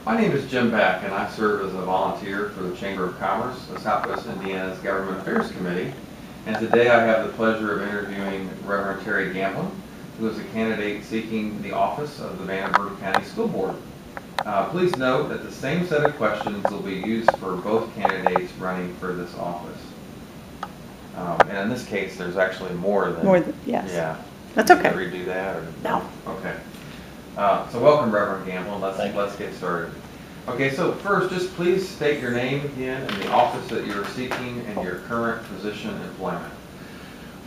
My name is Jim Beck, and I serve as a volunteer for the Chamber of Commerce, the Southwest Indiana's Government Affairs Committee. And today I have the pleasure of interviewing Reverend Terry Gamblin, who is a candidate seeking the office of the Vanderburgh County School Board. Please note that the same set of questions will be used for both candidates running for this office. And in this case, there's actually more than... Yes. Yeah. That's okay. Can you redo that? Or? No. Okay. So welcome, Reverend Gamblin. Let's get started. Okay, so first, just please state your name again and the office that you're seeking and your current position and employment.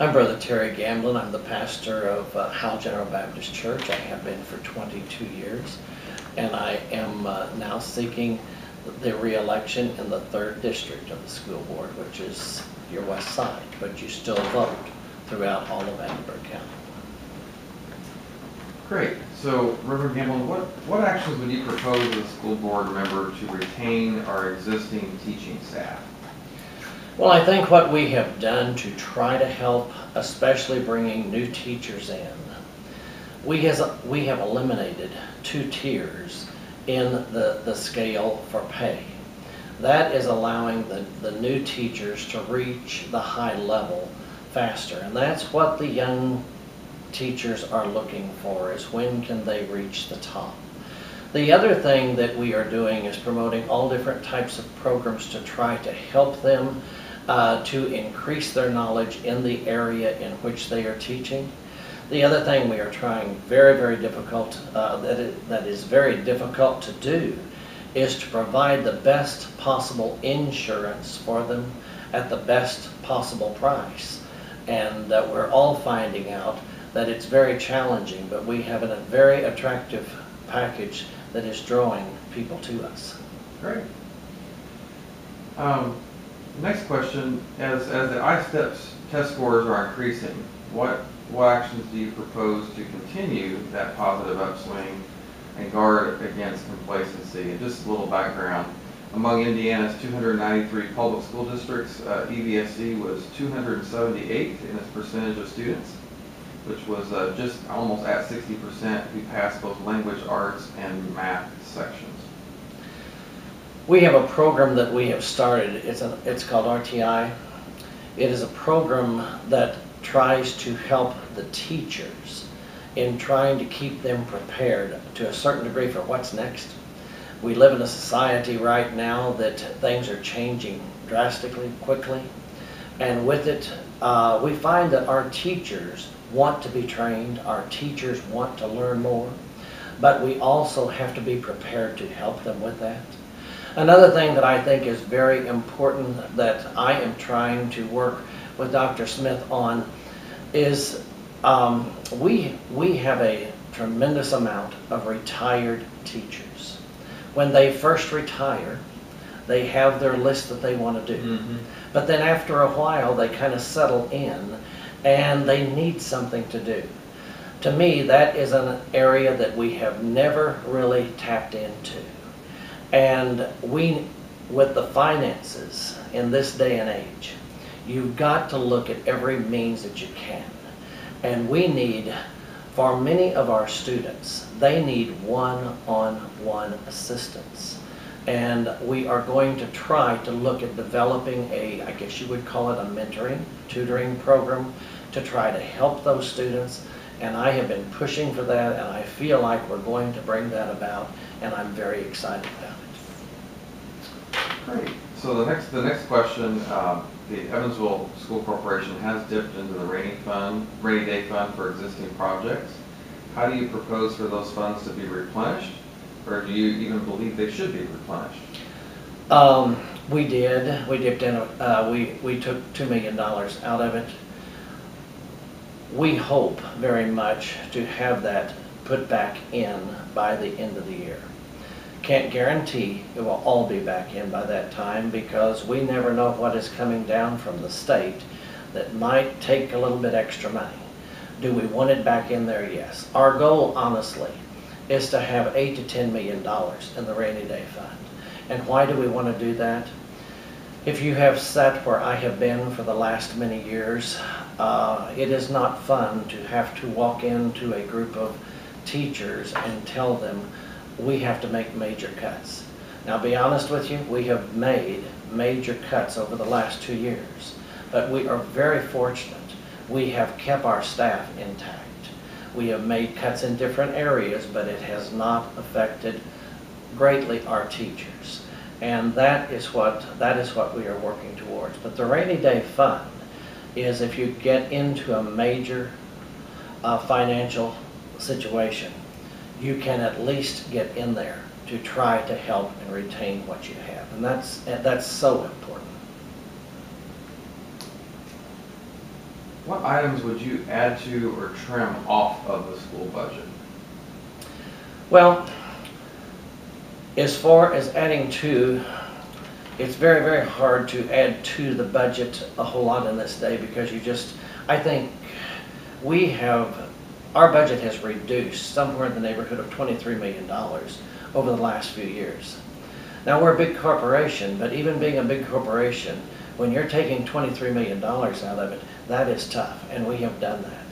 I'm Brother Terry Gamblin. I'm the pastor of Howell General Baptist Church. I have been for 22 years, and I am now seeking the re-election in the 3rd district of the school board, which is your west side, but you still vote throughout all of Vanderburgh County. Great. So, Reverend Gamblin, what actions would you propose as a school board member to retain our existing teaching staff? Well, I think what we have done to try to help, especially bringing new teachers in, we have eliminated 2 tiers in the scale for pay. That is allowing the new teachers to reach the high level faster, and that's what the young teachers are looking for, is when can they reach the top. The other thing that we are doing is promoting all different types of programs to try to help them to increase their knowledge in the area in which they are teaching. The other thing we are trying very difficult, that is very difficult to do, is to provide the best possible insurance for them at the best possible price. And we're all finding out that it's very challenging, but we have a very attractive package that is drawing people to us. Great. Next question, as the I-STEPS test scores are increasing, what actions do you propose to continue that positive upswing and guard against complacency? And just a little background, among Indiana's 293 public school districts, EVSC was 278 in its percentage of students, which was just almost at 60% who passed both language arts and math sections. We have a program that we have started. It's called RTI. It is a program that tries to help the teachers in trying to keep them prepared to a certain degree for what's next. We live in a society right now that things are changing drastically, quickly, and with it, we find that our teachers want to be trained, our teachers want to learn more, but we also have to be prepared to help them with that. Another thing that I think is very important that I am trying to work with Dr. Smith on is we have a tremendous amount of retired teachers. When they first retire, they have their list that they want to do. Mm-hmm. But then after a while, they kind of settle in and they need something to do. To me, that is an area that we have never really tapped into. And with the finances in this day and age, you've got to look at every means that you can. And we need, for many of our students, they need one-on-one assistance. And we are going to try to look at developing I guess you would call it a mentoring, tutoring program to try to help those students. And I have been pushing for that, and I feel like we're going to bring that about, and I'm very excited about it. Great. So the next question, the Evansville School Corporation has dipped into the rainy day fund for existing projects. How do you propose for those funds to be replenished, or do you even believe they should be replenished? We did. We dipped in. We took $2 million out of it. We hope very much to have that put back in by the end of the year. Can't guarantee it will all be back in by that time, because we never know what is coming down from the state that might take a little bit extra money. Do we want it back in there? Yes. Our goal, honestly, is to have $8 to $10 million in the rainy day fund. And why do we want to do that? If you have sat where I have been for the last many years, it is not fun to have to walk into a group of teachers and tell them we have to make major cuts. Now, be honest with you, we have made major cuts over the last 2 years, but we are very fortunate. We have kept our staff intact. We have made cuts in different areas, but it has not affected greatly our teachers. And that is what we are working towards. But the rainy day fund is if you get into a major financial situation, you can at least get in there to try to help and retain what you have. And that's so important. What items would you add to or trim off of the school budget? Well, as far as adding to, it's very, very hard to add to the budget a whole lot in this day because I think our budget has reduced somewhere in the neighborhood of $23 million over the last few years. Now, we're a big corporation, but even being a big corporation, when you're taking $23 million out of it, that is tough, and we have done that.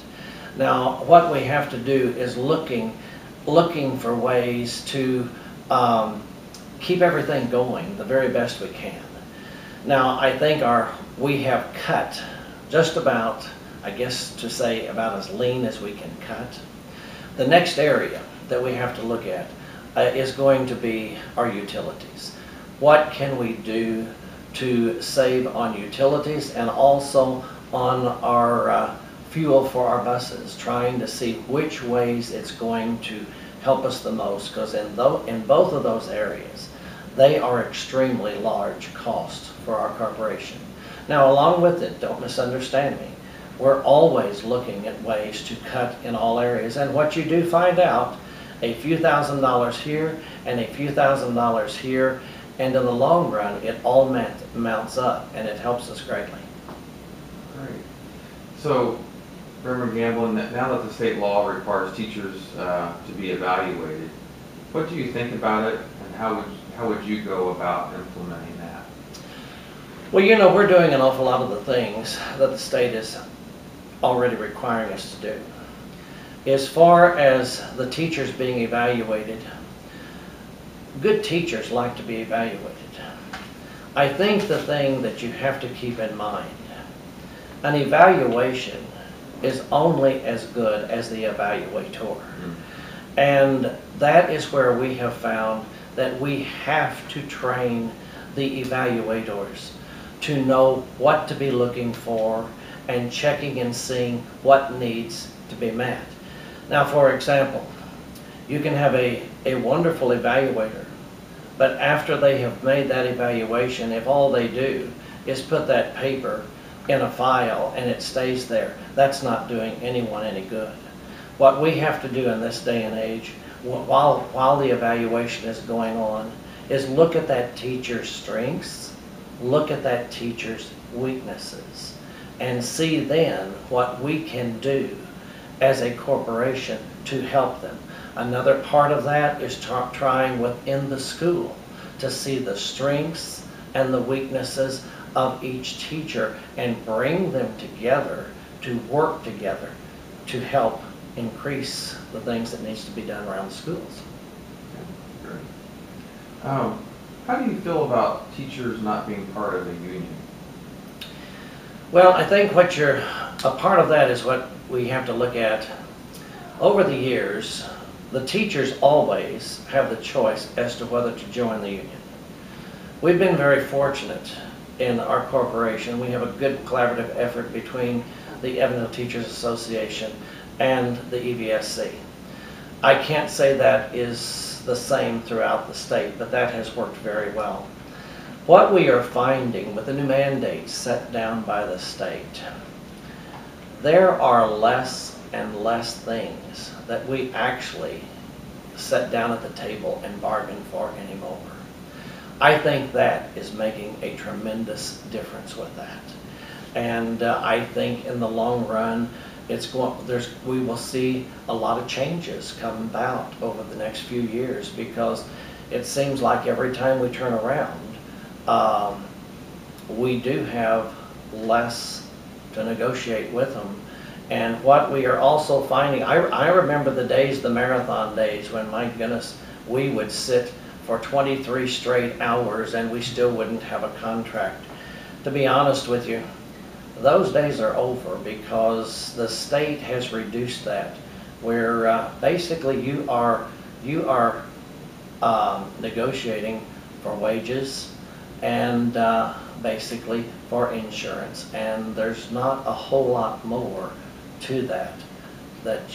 Now, what we have to do is looking for ways to keep everything going the very best we can. Now, I think we have cut just about, I guess to say about as lean as we can cut. The next area that we have to look at is going to be our utilities. What can we do to save on utilities and also on our fuel for our buses, trying to see which ways it's going to help us the most, because in both of those areas, they are extremely large costs for our corporation. Now, along with it, don't misunderstand me, we're always looking at ways to cut in all areas, and what you do find out, a few $1,000s here and a few $1,000s here, and in the long run, it all mounts up, and it helps us greatly. Great. So, Reverend Gamblin, now that the state law requires teachers to be evaluated, what do you think about it, and how would you go about implementing that? Well, you know, we're doing an awful lot of the things that the state is already requiring us to do. As far as the teachers being evaluated, good teachers like to be evaluated. I think the thing that you have to keep in mind, an evaluation is only as good as the evaluator. And that is where we have found that we have to train the evaluators to know what to be looking for and checking and seeing what needs to be met. Now, for example, you can have a wonderful evaluator, but after they have made that evaluation, if all they do is put that paper in a file and it stays there, that's not doing anyone any good. What we have to do in this day and age, while the evaluation is going on, is look at that teacher's strengths, look at that teacher's weaknesses, and see then what we can do as a corporation to help them. Another part of that is trying within the school to see the strengths and the weaknesses of each teacher and bring them together to work together to help increase the things that needs to be done around the schools. Okay, great. How do you feel about teachers not being part of a union? Well, I think a part of that is what we have to look at. Over the years, the teachers always have the choice as to whether to join the union. We've been very fortunate in our corporation. We have a good collaborative effort between the Evansville Teachers Association and the EVSC. I can't say that is the same throughout the state, but that has worked very well. What we are finding with the new mandates set down by the state, there are less and less things that we actually sit down at the table and bargain for anymore. I think that is making a tremendous difference with that. And I think in the long run, we will see a lot of changes come about over the next few years, because it seems like every time we turn around, we do have less to negotiate with them. And what we are also finding, I remember the marathon days, when, my goodness, we would sit for 23 straight hours and we still wouldn't have a contract. To be honest with you, those days are over because the state has reduced that, where basically you are negotiating for wages and basically for insurance, and there's not a whole lot more to that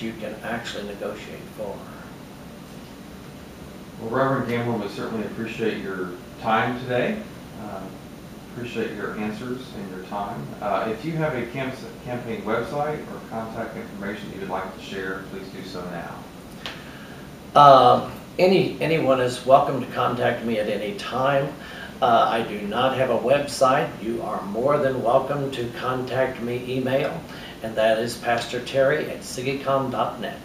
you can actually negotiate for. Well, Reverend Gamblin, we certainly appreciate your time today. Appreciate your answers and your time. If you have a campaign website or contact information you would like to share, please do so now. Anyone is welcome to contact me at any time. I do not have a website. You are more than welcome to contact me email, and that is pastorterry@sigicom.net.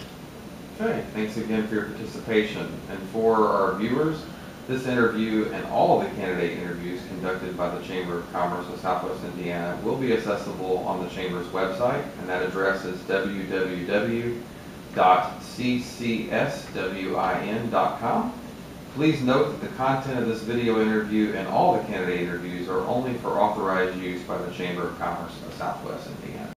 Okay, thanks again for your participation. And for our viewers, this interview and all of the candidate interviews conducted by the Chamber of Commerce of Southwest Indiana will be accessible on the Chamber's website, and that address is www.ccswin.com. Please note that the content of this video interview and all the candidate interviews are only for authorized use by the Chamber of Commerce of Southwest Indiana.